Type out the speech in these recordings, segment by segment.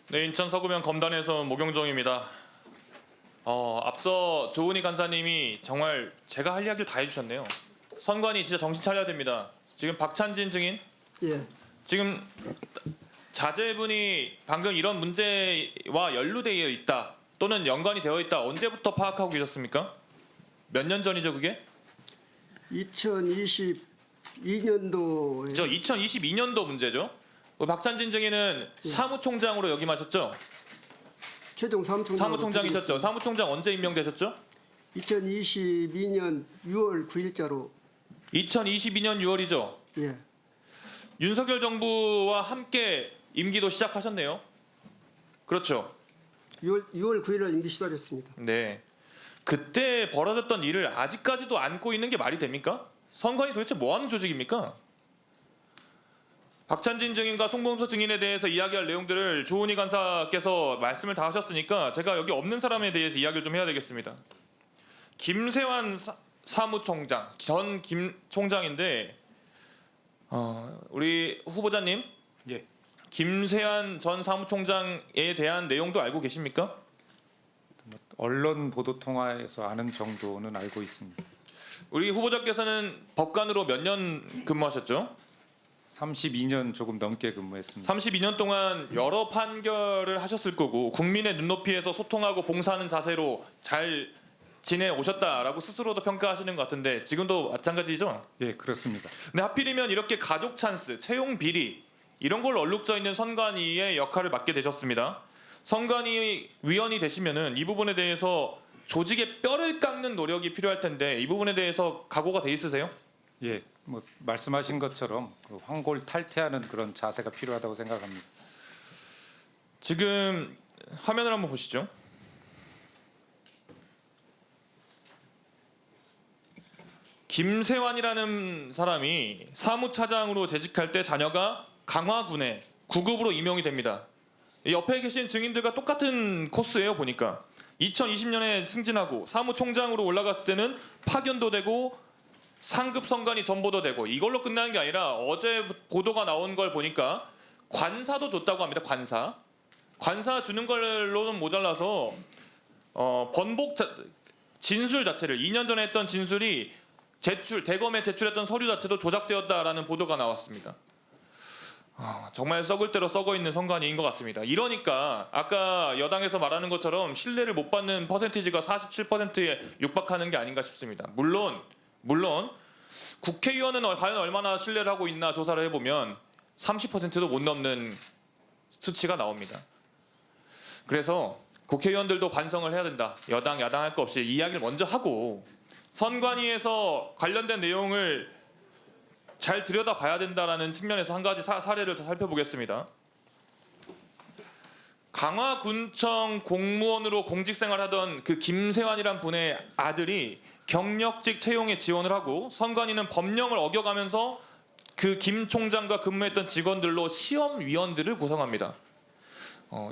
네, 인천 서구면 검단에서 모경정입니다. 앞서 조은희 간사님이 정말 제가 할 이야기를 다 해주셨네요. 선관위 진짜 정신 차려야 됩니다. 지금 박찬진 증인, 예, 지금 자제분이 방금 이런 문제와 연루되어 있다 또는 연관이 되어 있다 언제부터 파악하고 계셨습니까? 몇 년 전이죠 그게? 2022년도에 저 2022년도 문제죠. 박찬진 증인은 사무총장으로 역임하셨죠? 최종 사무총장이셨죠. 사무총장 언제 임명되셨죠? 2022년 6월 9일자로 2022년 6월이죠. 예, 윤석열 정부와 함께 임기도 시작하셨네요. 그렇죠. 6월 9일을 임기 시작했습니다. 네. 그때 벌어졌던 일을 아직까지도 안고 있는 게 말이 됩니까? 선관위 도대체 뭐 하는 조직입니까? 박찬진 증인과 송범서 증인에 대해서 이야기할 내용들을 조은희 간사께서 말씀을 다 하셨으니까 제가 여기 없는 사람에 대해서 이야기를 좀 해야 되겠습니다. 김세환 사무총장, 전 김 총장인데 우리 후보자님, 예, 김세환 전 사무총장에 대한 내용도 알고 계십니까? 언론 보도 통화에서 아는 정도는 알고 있습니다. 우리 후보자께서는 법관으로 몇 년 근무하셨죠? 32년 조금 넘게 근무했습니다. 32년 동안 여러 판결을 하셨을 거고 국민의 눈높이에서 소통하고 봉사하는 자세로 잘 지내오셨다라고 스스로도 평가하시는 것 같은데 지금도 마찬가지죠? 예, 그렇습니다. 근데 하필이면 이렇게 가족 찬스, 채용 비리 이런 걸 얼룩져 있는 선관위의 역할을 맡게 되셨습니다. 선관위 위원이 되시면은 이 부분에 대해서 조직의 뼈를 깎는 노력이 필요할 텐데 이 부분에 대해서 각오가 돼 있으세요? 예, 뭐 말씀하신 것처럼 그 황골 탈퇴하는 그런 자세가 필요하다고 생각합니다. 지금 화면을 한번 보시죠. 김세환이라는 사람이 사무차장으로 재직할 때 자녀가 강화군에 9급으로 임용이 됩니다. 옆에 계신 증인들과 똑같은 코스예요 보니까. 2020년에 승진하고 사무총장으로 올라갔을 때는 파견도 되고 상급 선관위 전보도 되고 이걸로 끝나는 게 아니라 어제 보도가 나온 걸 보니까 관사도 줬다고 합니다. 관사 주는 걸로는 모자라서 번복 진술 자체를 2년 전에 했던 진술이 대검에 제출했던 서류 자체도 조작되었다라는 보도가 나왔습니다. 정말 썩을 대로 썩어 있는 선관위인 것 같습니다. 이러니까 아까 여당에서 말하는 것처럼 신뢰를 못 받는 퍼센티지가 47%에 육박하는 게 아닌가 싶습니다. 물론 국회의원은 과연 얼마나 신뢰를 하고 있나 조사를 해보면 30%도 못 넘는 수치가 나옵니다. 그래서 국회의원들도 반성을 해야 된다. 여당 야당 할 거 없이 이야기를 먼저 하고 선관위에서 관련된 내용을 잘 들여다봐야 된다라는 측면에서 한 가지 사례를 살펴보겠습니다. 강화군청 공무원으로 공직생활하던 그 김세환이란 분의 아들이 경력직 채용에 지원을 하고 선관위는 법령을 어겨가면서 그 김 총장과 근무했던 직원들로 시험위원들을 구성합니다.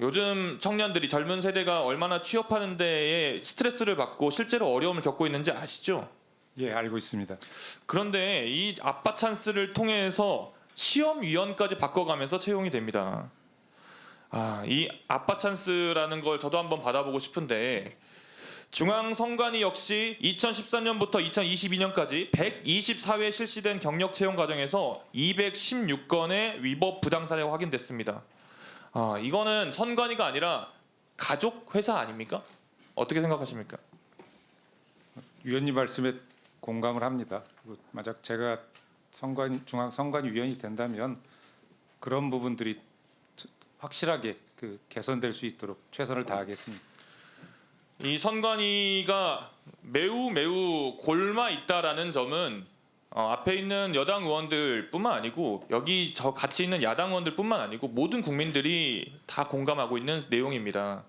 요즘 청년들이 젊은 세대가 얼마나 취업하는 데에 스트레스를 받고 실제로 어려움을 겪고 있는지 아시죠? 예, 알고 있습니다. 그런데 이 아빠 찬스를 통해서 시험위원까지 바꿔가면서 채용이 됩니다. 이 아빠 찬스라는 걸 저도 한번 받아보고 싶은데 중앙선관위 역시 2013년부터 2022년까지 124회 실시된 경력 채용 과정에서 216건의 위법 부당 사례가 확인됐습니다. 이거는 선관위가 아니라 가족 회사 아닙니까? 어떻게 생각하십니까? 위원님 말씀에 공감을 합니다. 만약 제가 중앙선관위 위원이 된다면 그런 부분들이 확실하게 개선될 수 있도록 최선을 다하겠습니다. 이 선관위가 매우 골마 있다라는 점은 앞에 있는 여당 의원들뿐만 아니고 여기 같이 있는 야당 의원들뿐만 아니고 모든 국민들이 다 공감하고 있는 내용입니다.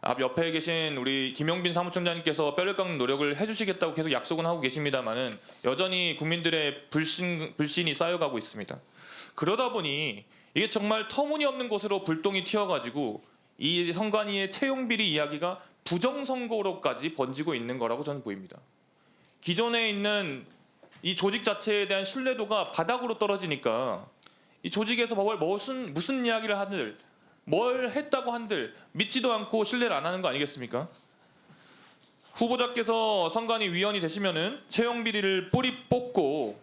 앞 옆에 계신 우리 김용빈 사무총장님께서 뼈를 깎는 노력을 해주시겠다고 계속 약속은 하고 계십니다만은 여전히 국민들의 불신이 쌓여가고 있습니다. 그러다 보니 이게 정말 터무니없는 곳으로 불똥이 튀어가지고 이 선관위의 채용 비리 이야기가 부정선거로까지 번지고 있는 거라고 저는 보입니다. 기존에 있는 이 조직 자체에 대한 신뢰도가 바닥으로 떨어지니까 이 조직에서 무슨 이야기를 하든 뭘 했다고 한들 믿지도 않고 신뢰를 안 하는 거 아니겠습니까? 후보자께서 선관위 위원이 되시면은 채용 비리를 뿌리 뽑고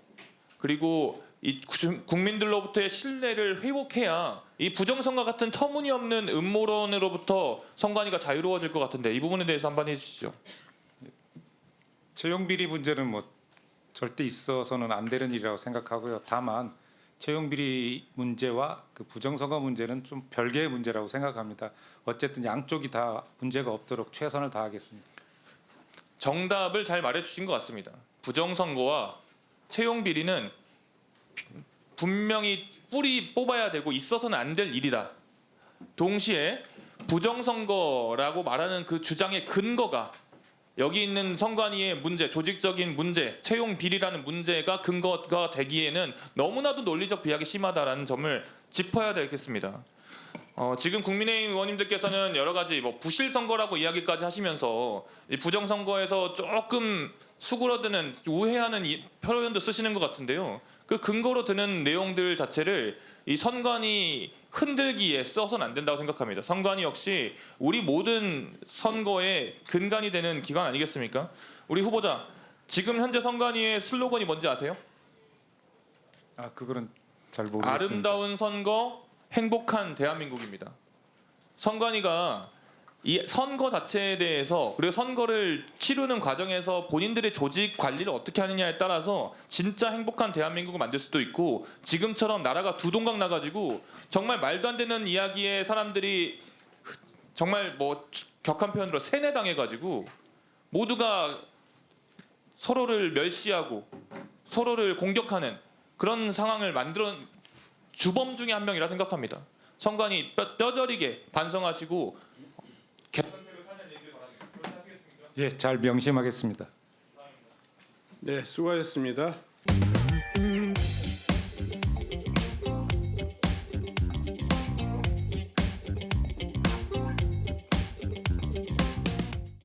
그리고 이 국민들로부터의 신뢰를 회복해야 이 부정선거 같은 터무니없는 음모론으로부터 선관위가 자유로워질 것 같은데 이 부분에 대해서 한번 해주시죠. 채용 비리 문제는 뭐 절대 있어서는 안 되는 일이라고 생각하고요. 다만 채용 비리 문제와 그 부정선거 문제는 좀 별개의 문제라고 생각합니다. 어쨌든 양쪽이 다 문제가 없도록 최선을 다하겠습니다. 정답을 잘 말해주신 것 같습니다. 부정선거와 채용 비리는 분명히 뿌리 뽑아야 되고 있어서는 안 될 일이다. 동시에 부정선거라고 말하는 그 주장의 근거가 여기 있는 선관위의 문제, 조직적인 문제, 채용 비리라는 문제가 근거가 되기에는 너무나도 논리적 비약이 심하다라는 점을 짚어야 되겠습니다. 지금 국민의힘 의원님들께서는 여러 가지 뭐 부실 선거라고 이야기까지 하시면서 이 부정 선거에서 조금 수그러드는 우회하는 표현도 쓰시는 것 같은데요. 그 근거로 드는 내용들 자체를 이 선관위 흔들기에 써서는 안 된다고 생각합니다. 선관위 역시 우리 모든 선거의 근간이 되는 기관 아니겠습니까? 우리 후보자 지금 현재 선관위의 슬로건이 뭔지 아세요? 아 그거는 잘 모르겠습니다. 아름다운 선거, 행복한 대한민국입니다. 선관위가 이 선거 자체에 대해서 그리고 선거를 치르는 과정에서 본인들의 조직 관리를 어떻게 하느냐에 따라서 진짜 행복한 대한민국을 만들 수도 있고 지금처럼 나라가 두 동강 나가지고 정말 말도 안 되는 이야기에 사람들이 정말 뭐 격한 표현으로 세뇌당해가지고 모두가 서로를 멸시하고 서로를 공격하는 그런 상황을 만들어 주범 중에 한 명이라 생각합니다. 선관위 뼈저리게 반성하시고 개선책을 살려는 얘기를 바랍니다. 그렇게 하시겠습니까? 예, 잘 명심하겠습니다. 네, 수고하셨습니다.